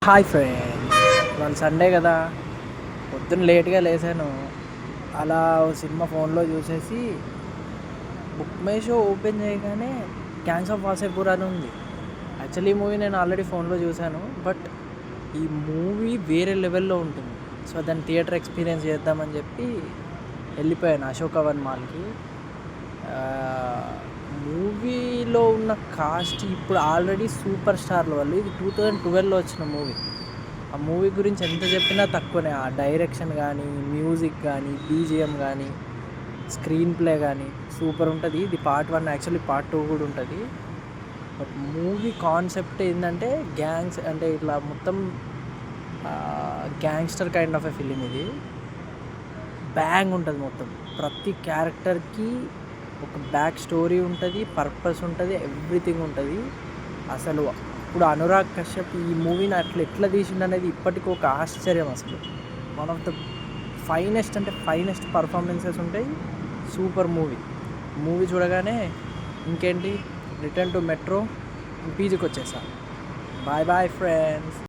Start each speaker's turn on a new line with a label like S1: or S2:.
S1: Hi friends, ఇవాళ Sunday కదా. పొద్దున్న లేట్గా లేసాను. అలా ఓ సినిమా ఫోన్లో చూసేసి బుక్ మై షో ఓపెన్ చేయగానే గ్యాంగ్స్ ఆఫ్ వాసేపూర్ అని ఉంది. యాక్చువల్లీ ఈ మూవీ నేను ఆల్రెడీ ఫోన్లో చూశాను, బట్ ఈ మూవీ వేరే లెవెల్లో ఉంటుంది. సో దాన్ని థియేటర్ ఎక్స్పీరియన్స్ చేద్దామని చెప్పి వెళ్ళిపోయాను అశోకవన్ మాల్కి. మూవీలో ఉన్న కాస్ట్ ఇప్పుడు ఆల్రెడీ సూపర్ స్టార్ల వాళ్ళు. ఇది 2012లో వచ్చిన మూవీ. ఆ మూవీ గురించి ఎంత చెప్పినా తక్కువనే. ఆ డైరెక్షన్ కానీ, మ్యూజిక్ కానీ, బీజిఎం కానీ, స్క్రీన్ ప్లే కానీ సూపర్ ఉంటుంది. ఇది పార్ట్ 1, యాక్చువల్లీ పార్ట్ 2 కూడా ఉంటుంది. బట్ మూవీ కాన్సెప్ట్ ఏంటంటే గ్యాంగ్స్, అంటే ఇట్లా మొత్తం gangster kind of a film. ఇది బ్యాంగ్ ఉంటుంది. మొత్తం ప్రతి క్యారెక్టర్కి ఒక బ్యాక్ స్టోరీ ఉంటుంది, పర్పస్ ఉంటుంది, ఎవ్రీథింగ్ ఉంటుంది. అసలు ఇప్పుడు అనురాగ్ కశ్యప్ ఈ మూవీని ఎట్లా తీసిండు అనేది ఇప్పటికీ ఒక ఆశ్చర్యం. అసలు వన్ ఆఫ్ ద ఫైనెస్ట్, అంటే ఫైనెస్ట్ పర్ఫార్మెన్సెస్ ఉంటాయి. సూపర్ మూవీ చూడగానే ఇంకేంటి, రిటర్న్ టు మెట్రో పీజీకి వచ్చేసా. Bye bye friends.